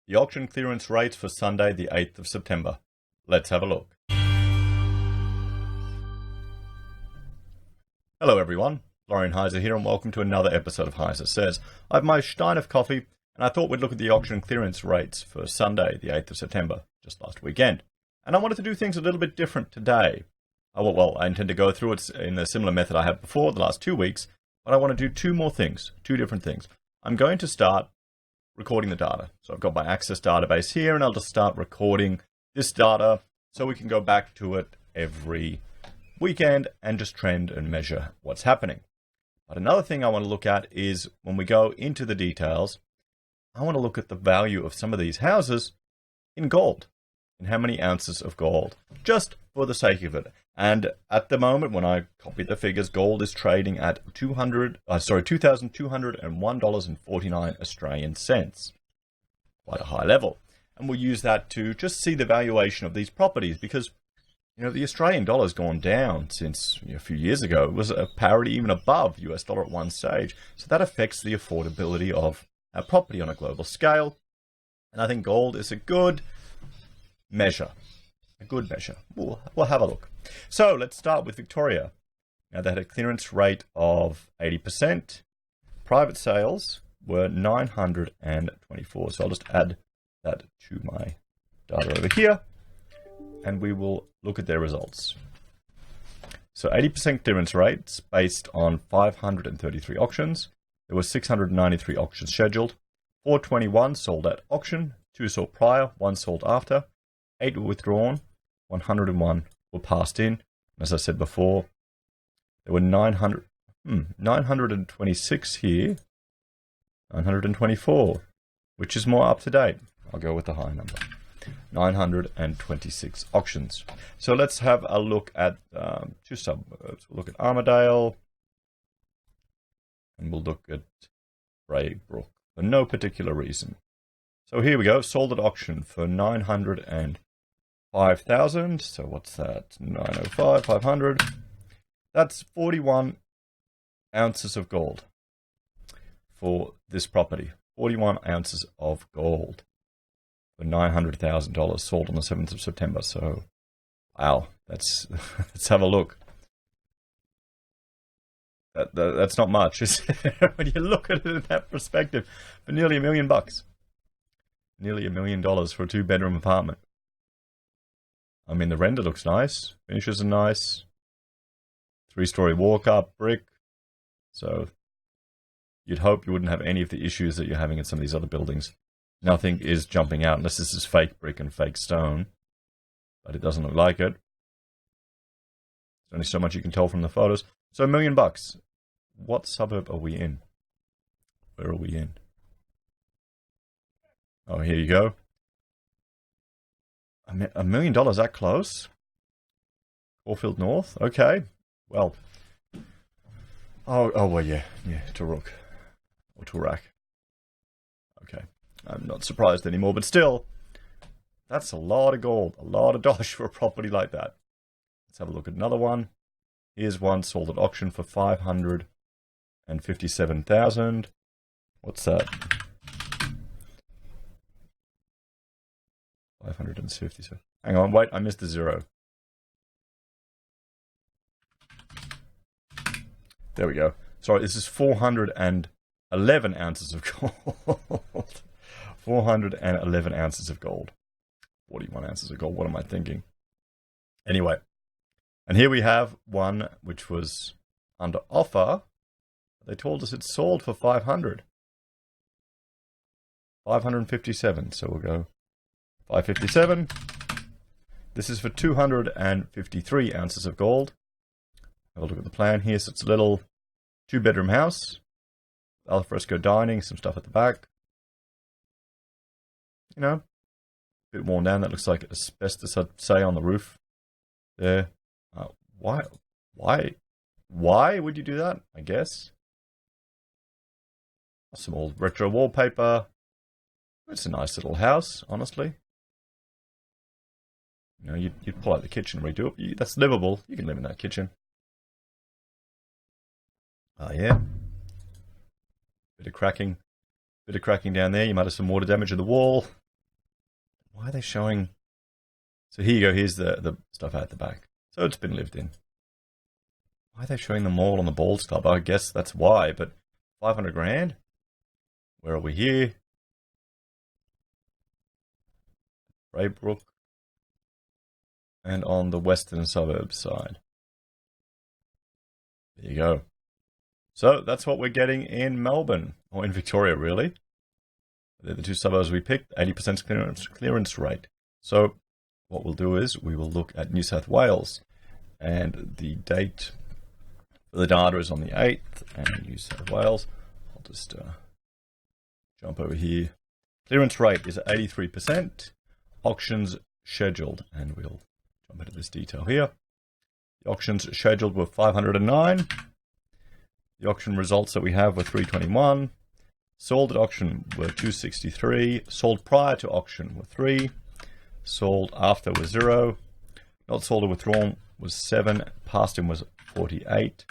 The auction clearance rates for Sunday, the 8th of September. Let's have a look. Hello everyone, Lauren Heise here and welcome to another episode of Heise Says. I have my stein of coffee and I thought we'd look at the auction clearance rates for Sunday, the 8th of September, just last weekend. And I wanted to do things a little bit different today. I intend to go through it in a similar method I had before the last 2 weeks, but I want to do two different things. I'm going to start recording the data. So I've got my Access database here and I'll just start recording this data so we can go back to it every weekend and just trend and measure what's happening. But another thing I want to look at is when we go into the details, I want to look at the value of some of these houses in gold, in how many ounces of gold, just for the sake of it. And at the moment, when I copied the figures, gold is trading at $2,201.49 Australian cents. Quite a high level. And we'll use that to just see the valuation of these properties because, the Australian dollar's gone down since a few years ago. It was a parity even above US dollar at one stage. So that affects the affordability of our property on a global scale. And I think gold is a good measure. We'll have a look. So let's start with Victoria. Now they had a clearance rate of 80%. Private sales were 924. So I'll just add that to my data over here and we will look at their results. So 80% clearance rates based on 533 auctions. There were 693 auctions scheduled. 421 sold at auction, 2 sold prior, 1 sold after. 8 were withdrawn, 101 were passed in. As I said before, there were 926 here, 924, which is more up to date. I'll go with the high number, 926 auctions. So let's have a look at 2 suburbs. We'll look at Armadale, and we'll look at Braybrook for no particular reason. So here we go, sold at auction for 905,000. So what's that? 905, 500. That's 41 ounces of gold for this property. 41 ounces of gold for $900,000 sold on the 7th of September. So, wow, let's have a look. That's not much, is it? When you look at it in that perspective, for nearly $1 million. Nearly $1 million for a 2-bedroom apartment. I mean, the render looks nice. Finishes are nice. 3-story walk-up, brick. So you'd hope you wouldn't have any of the issues that you're having in some of these other buildings. Nothing is jumping out unless this is fake brick and fake stone. But it doesn't look like it. There's only so much you can tell from the photos. So $1 million. What suburb are we in? Where are we in? Oh, here you go. $1 million, that close? Caulfield North? Okay. Well. Oh, well, yeah, Turok. Or Turak. Okay. I'm not surprised anymore, but still, that's a lot of gold, a lot of dosh for a property like that. Let's have a look at another one. Here's one sold at auction for $557,000. What's that? 557. Hang on, wait, I missed the 0. There we go. Sorry, this is 411 ounces of gold. 411 ounces of gold. 41 ounces of gold. What am I thinking? Anyway, and here we have one which was under offer. They told us it sold for 500. 557. So we'll go 557. This is for 253 ounces of gold. Have a look at the plan here. So it's a little 2-bedroom house. Alfresco dining, some stuff at the back. A bit worn down. That looks like asbestos, I'd say, on the roof there. Why would you do that? I guess. Some old retro wallpaper. It's a nice little house, honestly. You'd pull out the kitchen and redo it. That's livable. You can live in that kitchen. Yeah. Bit of cracking down there. You might have some water damage in the wall. Why are they showing? So here you go. Here's the stuff at the back. So it's been lived in. Why are they showing them all on the Balls Club? I guess that's why. But 500 grand. Where are we here? Braybrook. And on the western suburbs side. There you go. So that's what we're getting in Melbourne, or in Victoria, really. They're the two suburbs we picked, 80% clearance rate. So what we'll do is we will look at New South Wales, and the date for the data is on the 8th, and New South Wales. I'll just jump over here. Clearance rate is at 83%. Auctions scheduled, and we'll jump into this detail here. The auctions scheduled were 509. The auction results that we have were 321. Sold at auction were 263. Sold prior to auction were 3. Sold after was 0. Not sold or withdrawn was 7. Passed in was 48.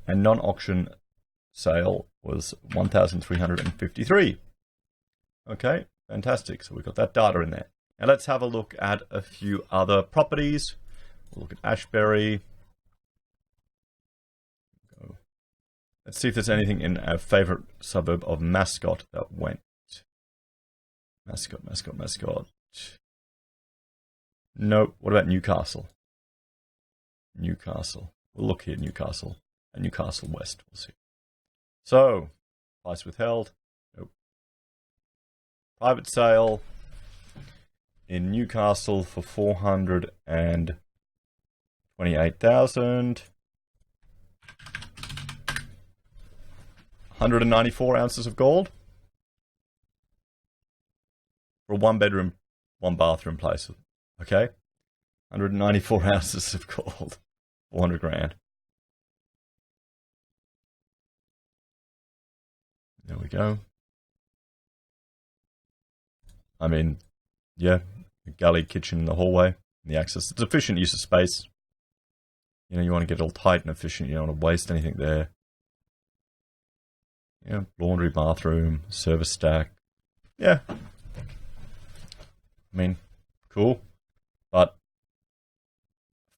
And non-auction sale was 1,353. Okay, fantastic. So we've got that data in there. Now let's have a look at a few other properties. We'll look at Ashbury. Let's see if there's anything in our favourite suburb of Mascot that went. Mascot. No. What about Newcastle? We'll look here, Newcastle. And Newcastle West, we'll see. So, price withheld. Nope. Private sale in Newcastle for 428,000. 194 ounces of gold for a 1-bedroom, 1-bathroom place. Okay, 194 ounces of gold, 400 grand. There we go. I mean, yeah, the galley, kitchen in the hallway, the access. It's efficient use of space. You know, you want to get it all tight and efficient. You don't want to waste anything there. Yeah, laundry, bathroom, service stack. Yeah. I mean, cool. But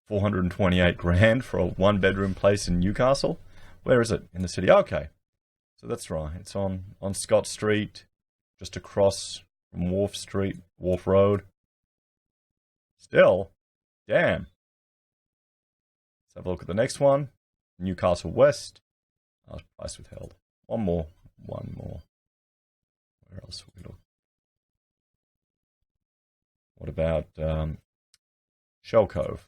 428 grand for a 1-bedroom place in Newcastle? Where is it? In the city? Okay. So that's right. It's on Scott Street, just across from Wharf Road. Still, damn. Let's have a look at the next one. Newcastle West. Price withheld. One more. Where else will we look? What about Shell Cove?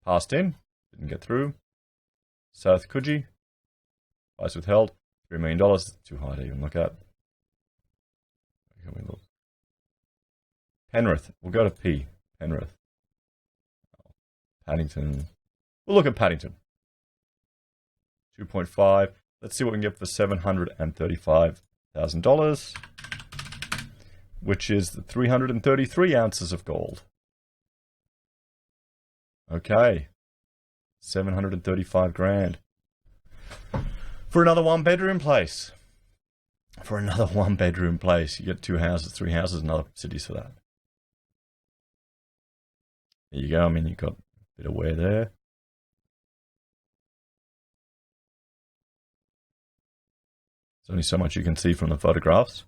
Passed in. Didn't get through. South Coogee. Price withheld. $3 million. Too high to even look at. Where can we look? Penrith. We'll go to P. Penrith. Paddington. We'll look at Paddington. 2.5. Let's see what we can get for $735,000, which is 333 ounces of gold. Okay, 735 grand for another 1-bedroom place. You get 2 houses, 3 houses in other cities for that. There you go. I mean, you've got a bit of wear there. There's only so much you can see from the photographs.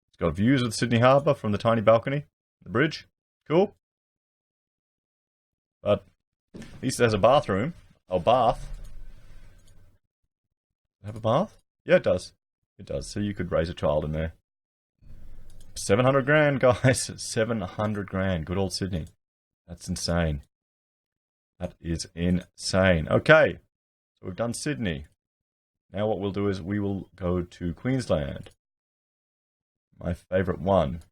It's got views of the Sydney Harbour from the tiny balcony, the bridge. Cool. But at least it has a bathroom. Oh, bath. Does it have a bath? Yeah, it does. It does. So you could raise a child in there. 700 grand, guys. 700 grand. Good old Sydney. That's insane. That is insane. Okay. So we've done Sydney. Now what we'll do is we will go to Queensland. My favourite one.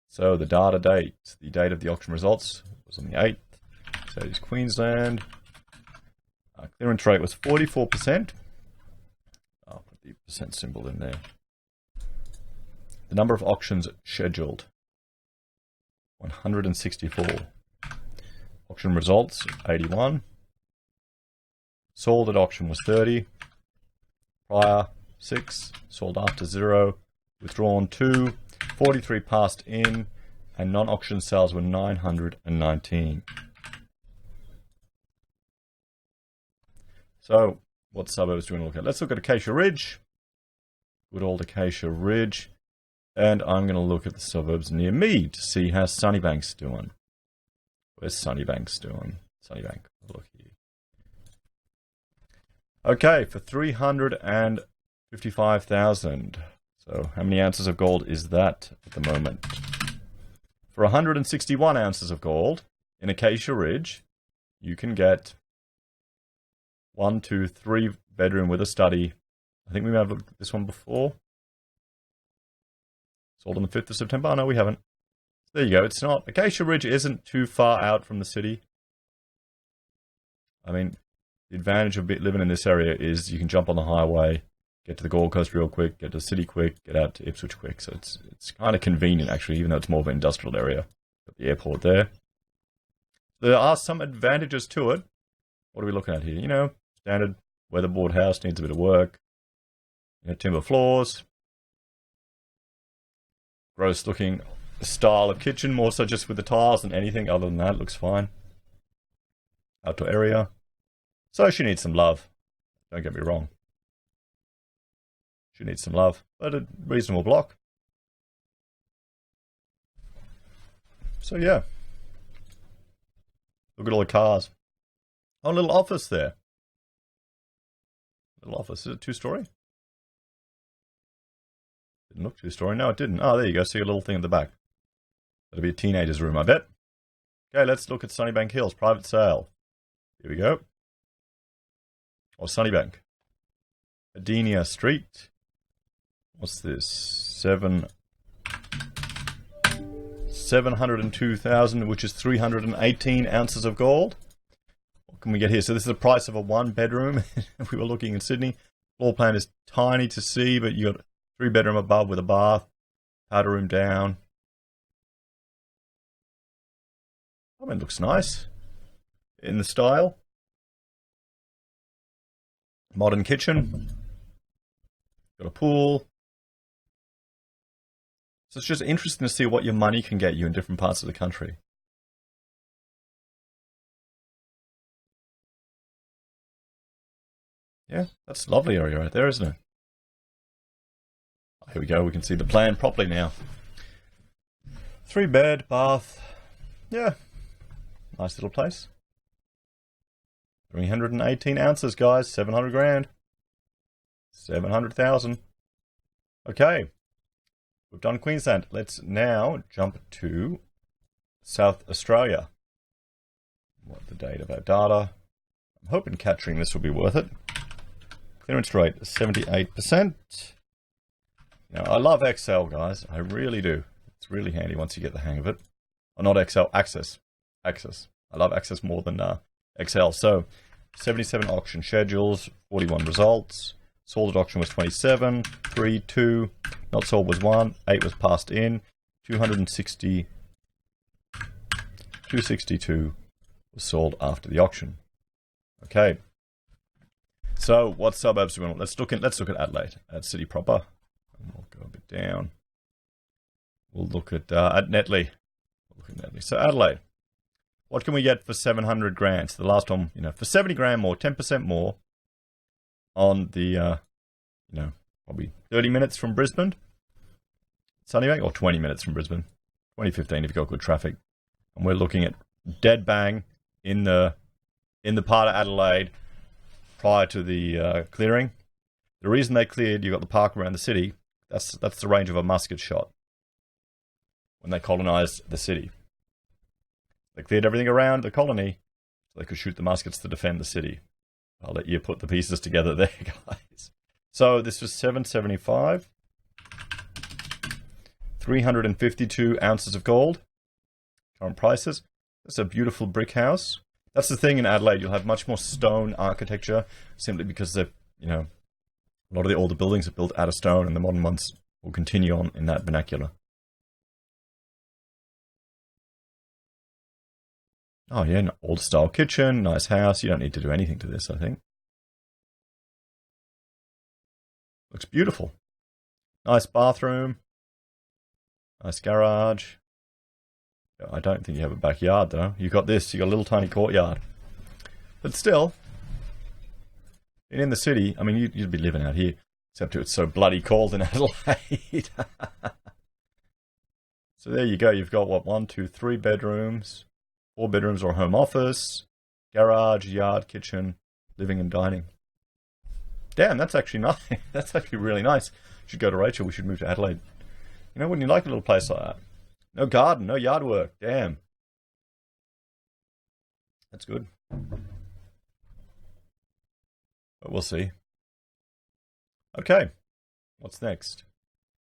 So the data date, the date of the auction results was on the 8th. So it's Queensland. Clearance rate was 44%. I'll put the percent symbol in there. The number of auctions scheduled, 164. Auction results, 81. Sold at auction was 30. Prior, 6. Sold after, 0. withdrawn 2, 43 passed in, and non-auction sales were 919. So, what suburbs do we want to look at? Let's look at Acacia Ridge. Good old Acacia Ridge. And I'm going to look at the suburbs near me to see how Sunnybank's doing. Where's Sunnybank's doing? Sunnybank, look here. Okay, for 355,000. So how many ounces of gold is that at the moment? For 161 ounces of gold in Acacia Ridge, you can get 1, 2, 3 bedroom with a study. I think we may have looked at this one before. Sold on the 5th of September. Oh, no, we haven't. There you go. It's not. Acacia Ridge isn't too far out from the city. I mean, the advantage of living in this area is you can jump on the highway, get to the Gold Coast real quick, get to the city quick, get out to Ipswich quick. So it's kind of convenient, actually, even though it's more of an industrial area. Got the airport there. There are some advantages to it. What are we looking at here? You know, standard weatherboard house, needs a bit of work. You know, timber floors. Gross looking style of kitchen, more so just with the tiles than anything. Other than that, it looks fine. Outdoor area. So she needs some love. Don't get me wrong. She needs some love, but a reasonable block. So yeah. Look at all the cars. Oh, a little office there. Little office. Is it 2-story? Didn't look 2-story. No, it didn't. Oh, there you go. See a little thing at the back. That'll be a teenager's room, I bet. Okay, let's look at Sunnybank Hills. Private sale. Here we go. Or Sunnybank. Adenia Street. What's this? 702,000, which is 318 ounces of gold. What can we get here? So this is the price of a 1-bedroom. If we were looking in Sydney. Floor plan is tiny to see, but you got 3-bedroom above with a bath, powder room down. I mean, it looks nice in the style. Modern kitchen. Got a pool. So it's just interesting to see what your money can get you in different parts of the country. Yeah, that's a lovely area right there, isn't it? Here we go, we can see the plan properly now. 3-bed, bath. Yeah, nice little place. 318 ounces, guys. 700 grand. 700,000. Okay. We've done Queensland. Let's now jump to South Australia. What the date of our data? I'm hoping capturing this will be worth it. Clearance rate 78%. Now, I love Excel, guys. I really do. It's really handy once you get the hang of it. Oh, not Excel, Access. Access. I love Access more than Excel. So, 77 auction schedules, 41 results. Sold at auction was 27, 3, 2. Not sold was 1, 8 was passed in. 262 was sold after the auction. Okay. So, what suburbs do we want? Let's look at Adelaide, at city proper. And we'll go a bit down. We'll look at Netley. So Adelaide. What can we get for 700 grand? So the last one, for 70 grand more, 10% more on the, probably 30 minutes from Brisbane, Sunnybank, or 20 minutes from Brisbane, 2015 if you've got good traffic. And we're looking at dead bang in the part of Adelaide prior to the clearing. The reason they cleared, you've got the park around the city, that's the range of a musket shot when they colonised the city. They cleared everything around the colony so they could shoot the muskets to defend the city. I'll let you put the pieces together there, guys. So this was 775. 352 ounces of gold. Current prices. That's a beautiful brick house. That's the thing in Adelaide. You'll have much more stone architecture simply because a lot of the older buildings are built out of stone and the modern ones will continue on in that vernacular. Oh yeah, an old style kitchen, nice house. You don't need to do anything to this, I think. Looks beautiful. Nice bathroom. Nice garage. I don't think you have a backyard, though. You got this. You got a little tiny courtyard. But still, being in the city, I mean, you'd be living out here. Except it's so bloody cold in Adelaide. So there you go. You've got, what, 1, 2, 3 bedrooms. 4 bedrooms or home office. Garage, yard, kitchen, living and dining. Damn, that's actually nice. That's actually really nice. We should go to Rachel. We should move to Adelaide. You know, wouldn't you like a little place like that? No garden, no yard work. Damn. That's good. But we'll see. Okay. What's next?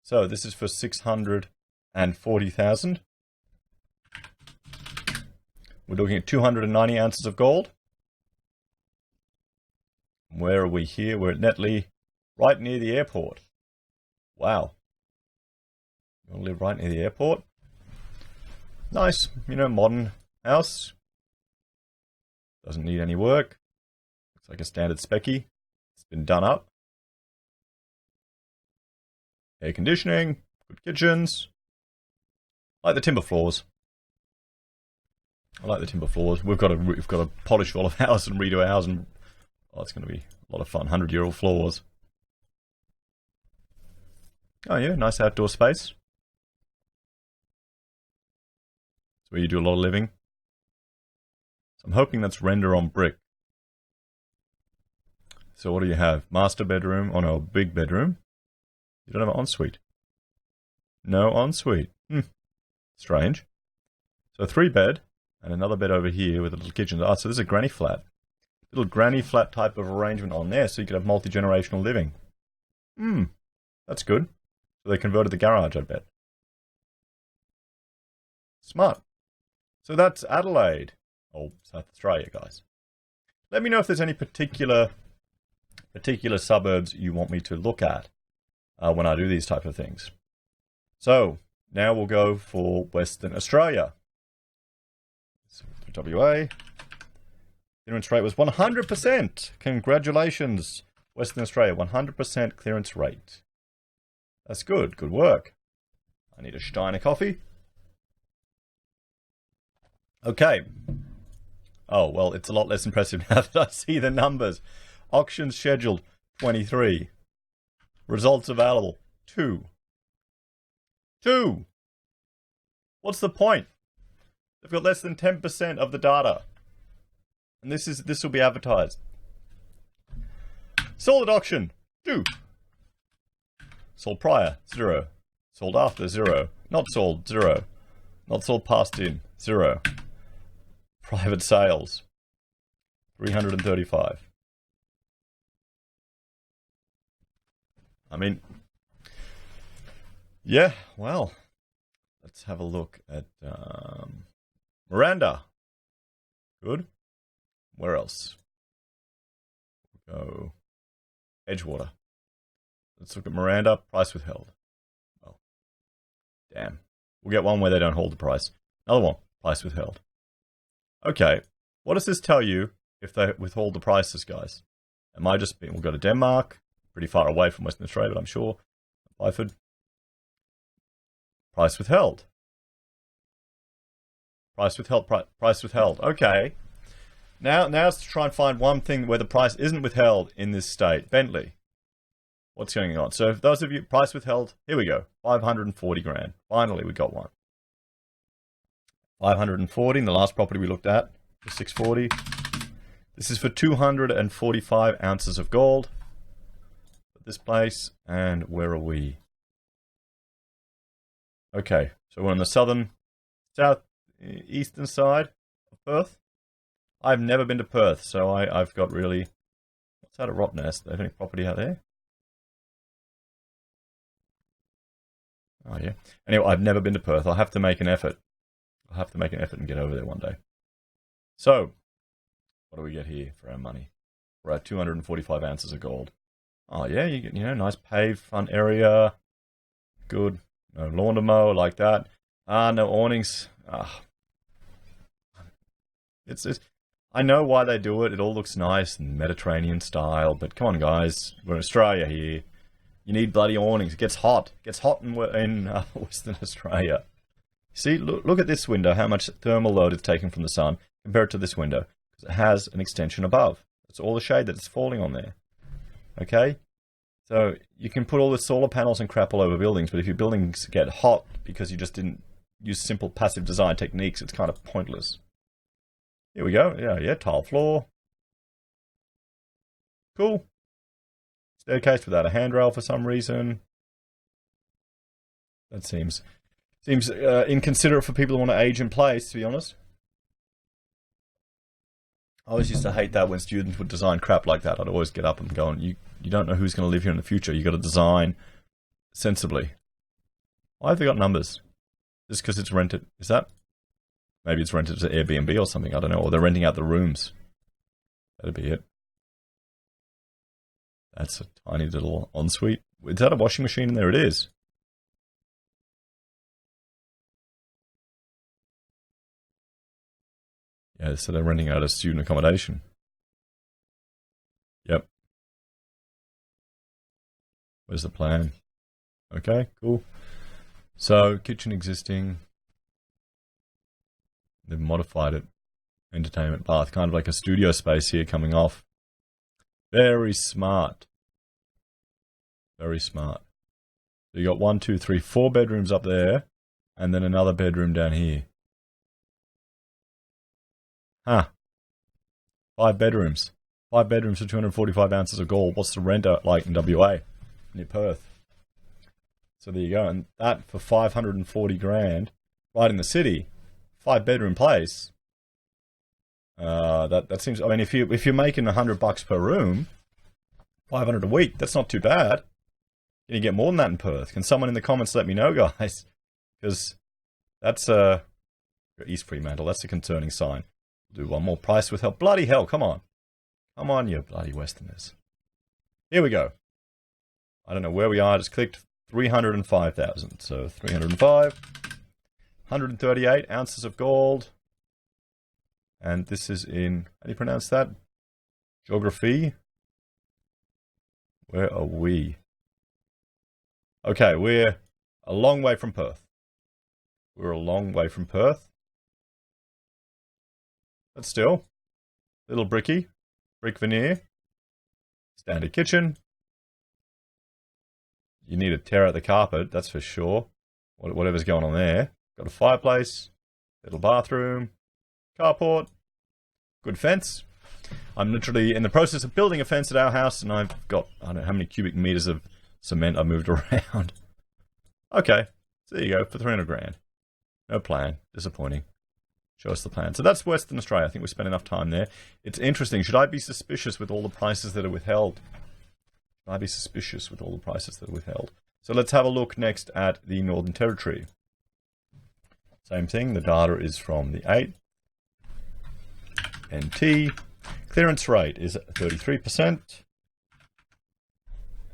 So this is for 640,000. We're looking at 290 ounces of gold. Where are we here? We're at Netley, right near the airport. Wow. You want to live right near the airport? Nice, you know, modern house. Doesn't need any work. Looks like a standard speccey. It's been done up. Air conditioning, good kitchens. I like the timber floors. I like the timber floors. We've got to polish all of ours and redo ours, and oh, it's going to be a lot of fun. 100-year-old floors. Oh yeah, nice outdoor space. It's where you do a lot of living. So I'm hoping that's render on brick. So what do you have? Master bedroom. Oh no, big bedroom. You don't have an ensuite. No ensuite. Strange. So a 3-bed and another bed over here with a little kitchen. Oh, so this is a granny flat. Little granny flat type of arrangement on there, so you could have multi-generational living. That's good. So they converted the garage, I bet. Smart. So that's Adelaide. Oh, South Australia, guys. Let me know if there's any particular suburbs you want me to look at when I do these type of things. So now we'll go for Western Australia. So WA. Clearance rate was 100%. Congratulations, Western Australia. 100% clearance rate. That's good. Good work. I need a Steiner coffee. Okay. Oh, well, it's a lot less impressive now that I see the numbers. Auctions scheduled, 23. Results available, 2. 2! What's the point? They've got less than 10% of the data. And this will be advertised. Sold at auction, 2. Sold prior, 0. Sold after, 0. Not sold, 0. Not sold passed in, 0. Private sales, 335. I mean, yeah, well, let's have a look at Miranda. Good. Where else? We'll go Edgewater. Let's look at Miranda. Price withheld. Oh, damn. We'll get one where they don't hold the price. Another one. Price withheld. Okay. What does this tell you if they withhold the prices, guys? Am I just being... We'll go to Denmark. Pretty far away from Western Australia, but I'm sure. Byford. Price withheld. Price withheld. Price withheld. Okay. Now let's try and find one thing where the price isn't withheld in this state. Bentley. What's going on? So, for those of you, price withheld, here we go. 540 grand. Finally, we got one. 540, the last property we looked at was 640. This is for 245 ounces of gold. This place, and where are we? Okay, so we're on the eastern side of Perth. I've never been to Perth, so I've got really... What's that, a Rottnest? Do they have any property out there? Oh, yeah. Anyway, I've never been to Perth. I'll have to make an effort. I'll have to make an effort and get over there one day. So, what do we get here for our money? We're at 245 ounces of gold. Oh, yeah, you get, nice paved front area. Good. No lawn to mow like that. No awnings. It's I know why they do it. It all looks nice and Mediterranean style, but come on, guys. We're in Australia here. You need bloody awnings. It gets hot. It gets hot in Western Australia. See, look at this window, how much thermal load it's taken from the sun compared to this window. Because it has an extension above. It's all the shade that's falling on there. Okay? So you can put all the solar panels and crap all over buildings, but if your buildings get hot because you just didn't use simple passive design techniques, it's kind of pointless. Here we go. Yeah, tile floor. Cool. Staircase without a handrail for some reason. That seems inconsiderate for people who want to age in place, to be honest. I always used to hate that when students would design crap like that. I'd always get up and go, you don't know who's going to live here in the future. You've got to design sensibly. Why have they got numbers? Just because it's rented. Is that? Maybe it's rented to Airbnb or something. I don't know. Or they're renting out the rooms. That'd be it. That's a tiny little ensuite. Is that a washing machine? There it is. Yeah, so they're renting out a student accommodation. Yep. Where's the plan? Okay, cool. So, kitchen existing. They've modified it. Entertainment bath. Kind of like a studio space here coming off. Very smart. Very smart. So you got 1, 2, 3, 4 bedrooms up there. And then another bedroom down here. Huh. 5 bedrooms. 5 bedrooms for 245 ounces of gold. What's the rent like in WA? Near Perth. So there you go. And that for 540 grand, right in the city. 5 bedroom place. That seems, I mean, if you're making $100 per room, 500 a week, that's not too bad. Can you get more than that in Perth? Can someone in the comments let me know, guys? Because that's East Fremantle, that's a concerning sign. Do one more. Price with help. Bloody hell, come on. Come on, you bloody Westerners. Here we go. I don't know where we are. I just clicked 305,000. So 305. 138 ounces of gold. And this is in, how do you pronounce that? Geography. Where are we? Okay, we're a long way from Perth. We're a long way from Perth. But still, little bricky, brick veneer, standard kitchen. You need to tear out the carpet, that's for sure. Whatever's going on there. Got a fireplace, little bathroom, carport, good fence. I'm literally in the process of building a fence at our house, and I've got, I don't know how many cubic meters of cement I moved around. Okay, so there you go, for 300 grand. No plan, disappointing. Show us the plan. So that's Western Australia. I think we spent enough time there. It's interesting. Should I be suspicious with all the prices that are withheld? Should I be suspicious with all the prices that are withheld? So let's have a look next at the Northern Territory. Same thing. The data is from the 8. NT. Clearance rate is 33%.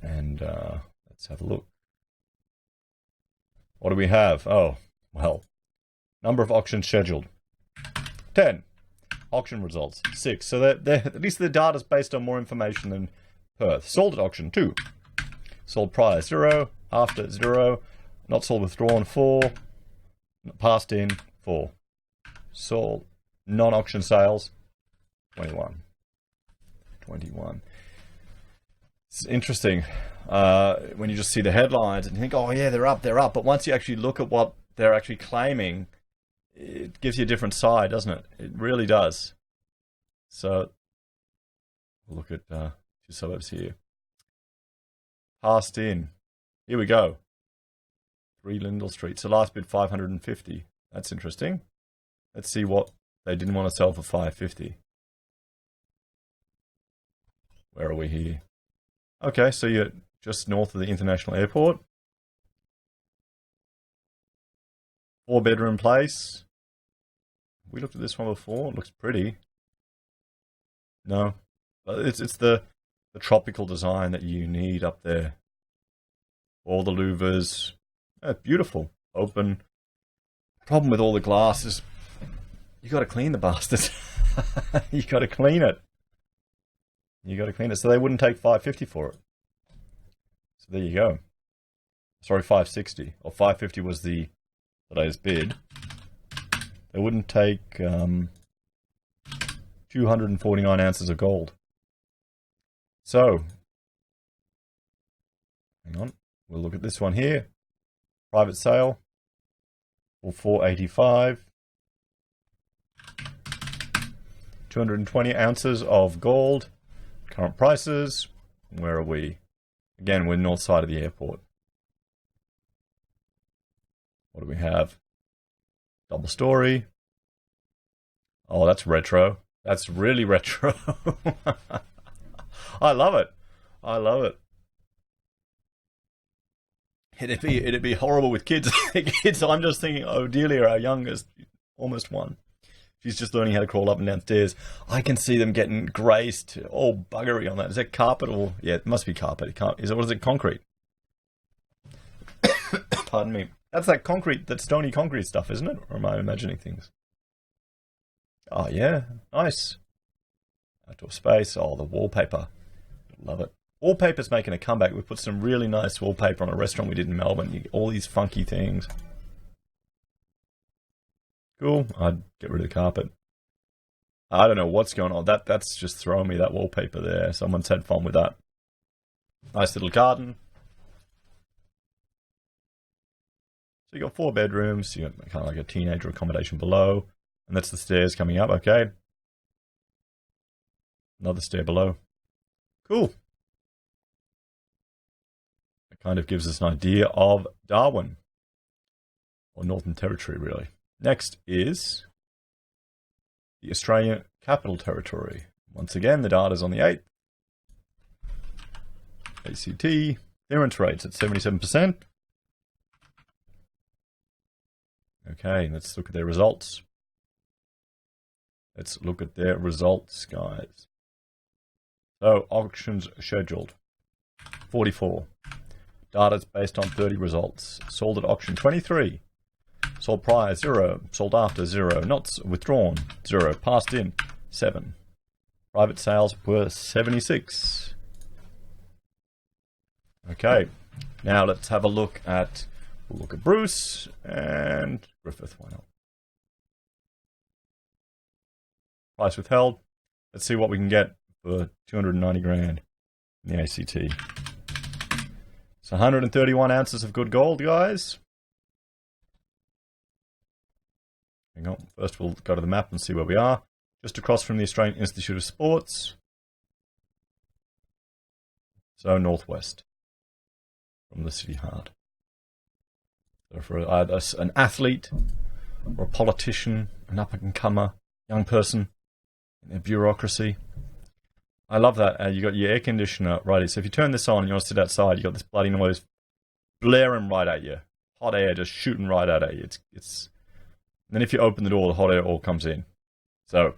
And let's have a look. What do we have? Oh, well, number of auctions scheduled. 10. Auction results. 6. So at least the data's based on more information than Perth. Sold at auction. 2. Sold prior. 0. After. 0. Not sold withdrawn. 4. Passed in. 4. Sold. Non-auction sales. 21. 21. It's interesting when you just see the headlines and you think, oh yeah, they're up. But once you actually look at what they're actually claiming, it gives you a different side, doesn't it? It really does. So, look at 2 suburbs here. Passed in. Here we go. 3 Lyndall Street. So last bid 550. That's interesting. Let's see what they didn't want to sell for 550. Where are we here? Okay, so you're just north of the international airport. 4-bedroom place. We looked at this one before. It looks pretty. No, it's the tropical design that you need up there. All the louvers. Beautiful. Open. Problem with all the glass is you got to clean the bastards. You got to clean it. You got to clean it. So they wouldn't take 550 for it. So there you go. Sorry, 560 or 550 was the today's bid. They wouldn't take 249 ounces of gold. So, hang on, we'll look at this one here. Private sale for 485. 220 ounces of gold. Current prices. Where are we? Again, we're north side of the airport. What do we have? Double story. Oh, that's retro. That's really retro. I love it. I love it. It'd be horrible with kids. Kids, I'm just thinking, oh, Delia, our youngest, almost one. She's just learning how to crawl up and down stairs. I can see them getting graced, all buggery on that. Is that carpet or... Yeah, it must be carpet. It can't... What is it, concrete? Pardon me. That's that concrete, that stony concrete stuff, isn't it? Or am I imagining things? Oh, yeah. Nice. Outdoor space. Oh, the wallpaper. Love it. Wallpaper's making a comeback. We put some really nice wallpaper on a restaurant we did in Melbourne. You get all these funky things. Cool. I'd get rid of the carpet. I don't know what's going on. That's just throwing me, that wallpaper there. Someone's had fun with that. Nice little garden. So you got 4 bedrooms. You got kind of like a teenager accommodation below. And that's the stairs coming up. Okay. Another stair below. Cool. It kind of gives us an idea of Darwin. Or Northern Territory, really. Next is the Australian Capital Territory. Once again, the data's on the 8th. ACT. Clearance rates at 77%. Okay, let's look at their results. Let's look at their results, guys. So, auctions scheduled. 44. Data's based on 30 results. Sold at auction 23. Sold prior 0. Sold after 0. Not withdrawn 0. Passed in 7. Private sales were 76. Okay, now let's have a look at... We'll look at Bruce and Griffith. Why not? Price withheld. Let's see what we can get for 290 grand in the ACT. So 131 ounces of good gold, guys. Hang on. First, we'll go to the map and see where we are. Just across from the Australian Institute of Sports. So northwest from the city heart. So for either an athlete or a politician, an up-and-comer young person in their bureaucracy. I love that. You got your air conditioner right. So if you turn this on and you want to sit outside, you got this bloody noise blaring right at you. Hot air just shooting right at you. It's. And then if you open the door, the hot air all comes in. So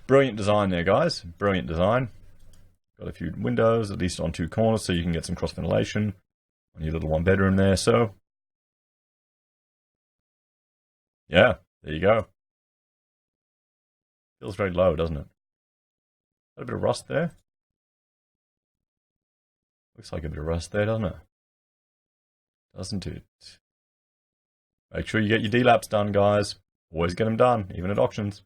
brilliant design there, guys. Brilliant design. Got a few windows, at least on 2 corners, so you can get some cross ventilation on your little 1-bedroom there. So yeah, there you go. Feels very low, doesn't it? Got a bit of rust there. Looks like a bit of rust there, doesn't it? Doesn't it? Make sure you get your DLAPs done, guys. Always get them done, even at auctions.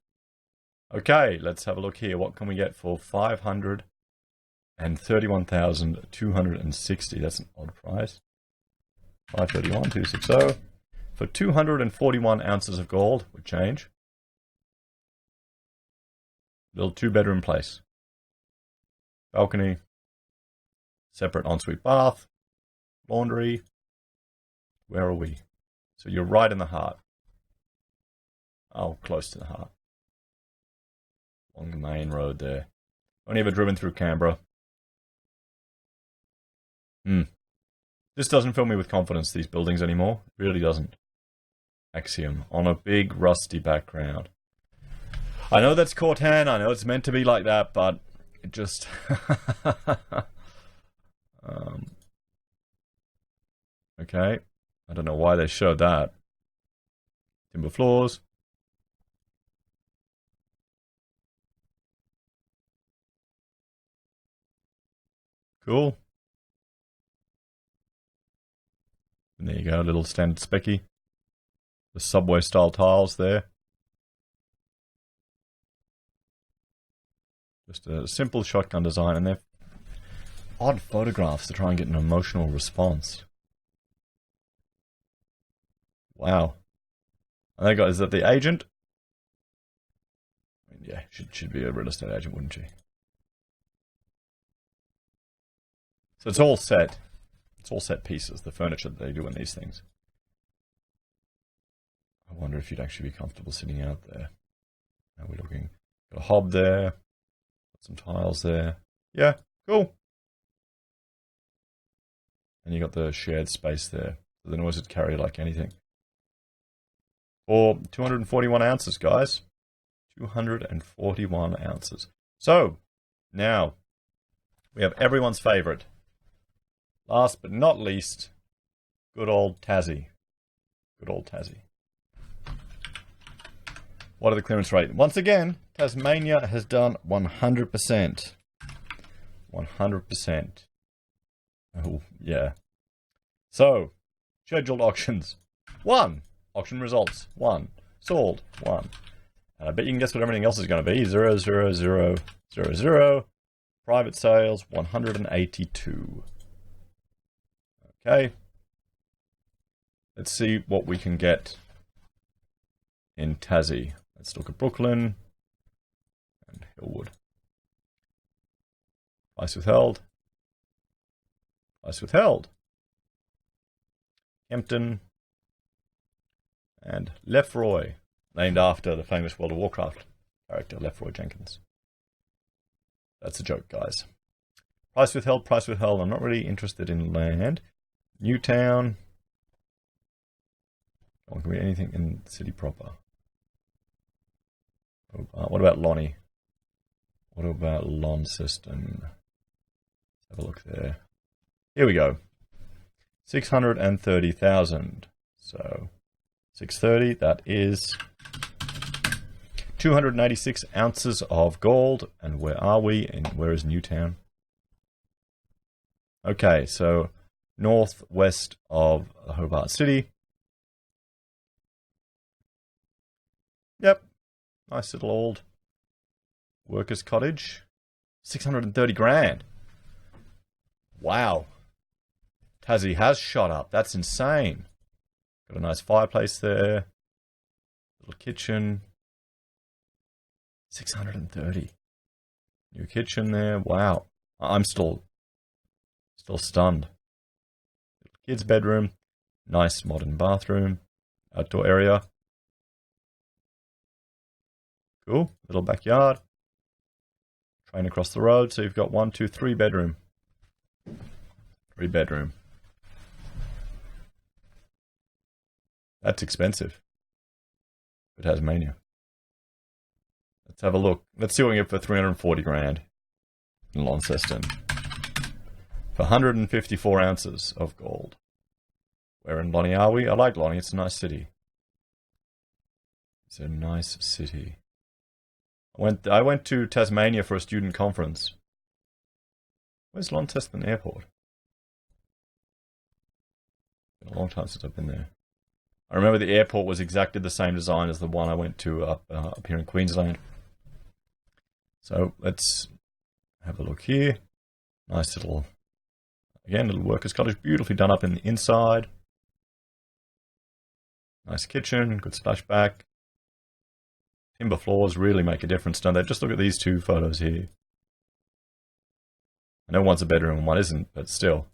Okay, let's have a look here. What can we get for 531,260? That's an odd price. 531,260 for 241 ounces of gold would change. Little 2-bedroom place. Balcony. Separate ensuite bath. Laundry. Where are we? So you're right in the heart. Oh, close to the heart. Along the main road there. Only ever driven through Canberra. This doesn't fill me with confidence, these buildings anymore. It really doesn't. Axiom on a big rusty background. I know that's Cortan. I know it's meant to be like that, but it just... okay. I don't know why they showed that. Timber floors. Cool. And there you go, a little standard specky. The subway style tiles there. Just a simple shotgun design, and they're odd photographs to try and get an emotional response. Wow. And that guy, is that the agent? I mean, yeah, should be a real estate agent, wouldn't she? So it's all set. It's all set pieces, the furniture that they do in these things. I wonder if you'd actually be comfortable sitting out there. How are we looking? Got a hob there. Got some tiles there. Yeah, cool. And you got the shared space there. So the noise would carry like anything. For 241 ounces, guys. 241 ounces. So, now, we have everyone's favorite. Last but not least, good old Tassie. Good old Tassie. What are the clearance rate? Once again, Tasmania has done 100%. 100%. Oh, yeah. So, scheduled auctions. 1. Auction results. 1. Sold. 1. And I bet you can guess what everything else is going to be. 0, 0, 0, 0, 0. Private sales, 182. Okay. Let's see what we can get in Tassie. Let's look at Brooklyn and Hillwood. Price withheld. Price withheld. Kempton and Lefroy, named after the famous World of Warcraft character Lefroy Jenkins. That's a joke, guys. Price withheld, price withheld. I'm not really interested in land. Newtown. Oh, can we anything in the city proper? What about Lonnie? What about Launceston? Let's have a look there. Here we go. 630,000. So 630, that is 286 ounces of gold. And where are we? And where is Newtown? Okay, so northwest of Hobart City. Yep. Nice little old workers' cottage. 630 grand. Wow. Tassie has shot up. That's insane. Got a nice fireplace there. Little kitchen. 630. New kitchen there. Wow. I'm still stunned. Little kids' bedroom. Nice modern bathroom. Outdoor area. Cool. Little backyard. Train across the road. So you've got 1, 2, 3 bedroom. 3 bedroom. That's expensive for Tasmania. Let's have a look. Let's see what we can get for 340 grand in Launceston. For 154 ounces of gold. Where in Lonnie are we? I like Lonnie. It's a nice city. It's a nice city. I went to Tasmania for a student conference. Where's Launceston Airport? It's been a long time since I've been there. I remember the airport was exactly the same design as the one I went to up here in Queensland. So let's have a look here. Nice little, again, little workers' cottage, beautifully done up in the inside. Nice kitchen, good splashback. Timber floors really make a difference, don't they? Just look at these 2 photos here. I know one's a bedroom and one isn't, but still.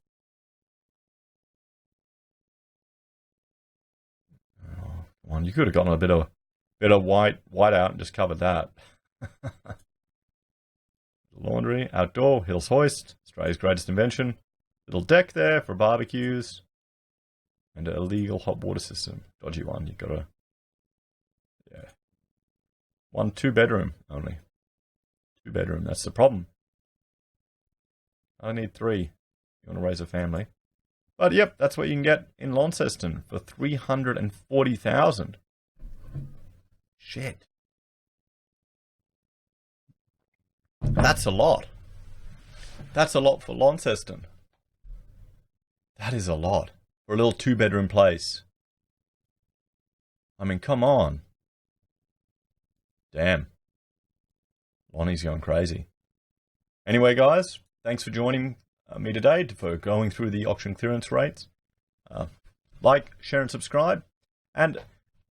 Oh, one, you could have gotten a bit of white out and just covered that. Laundry, outdoor, Hills Hoist, Australia's greatest invention. Little deck there for barbecues. And a illegal hot water system. Dodgy one, you've got to... Yeah. 1 2 bedroom only. 2 bedroom, that's the problem. I need 3. You want to raise a family. But yep, that's what you can get in Launceston for 340,000. Shit. That's a lot. That's a lot for Launceston. That is a lot. for a little 2-bedroom place. I mean, come on. Damn. Lonnie's going crazy. Anyway, guys, thanks for joining me today for going through the auction clearance rates. Like, share, and subscribe. And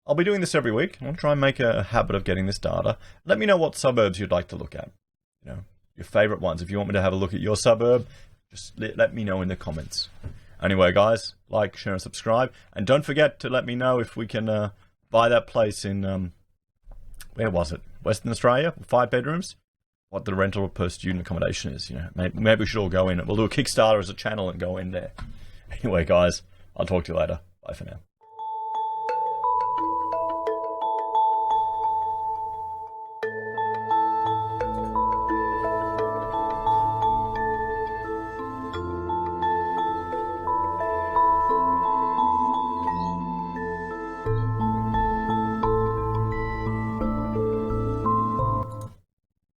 I'll be doing this every week. I'll try and make a habit of getting this data. Let me know what suburbs you'd like to look at. You know, your favourite ones. If you want me to have a look at your suburb, just let me know in the comments. Anyway, guys, like, share, and subscribe. And don't forget to let me know if we can buy that place in, where was it? Western Australia, 5 bedrooms. What the rental per student accommodation is. You know, maybe we should all go in. We'll do a Kickstarter as a channel and go in there. Anyway, guys, I'll talk to you later. Bye for now.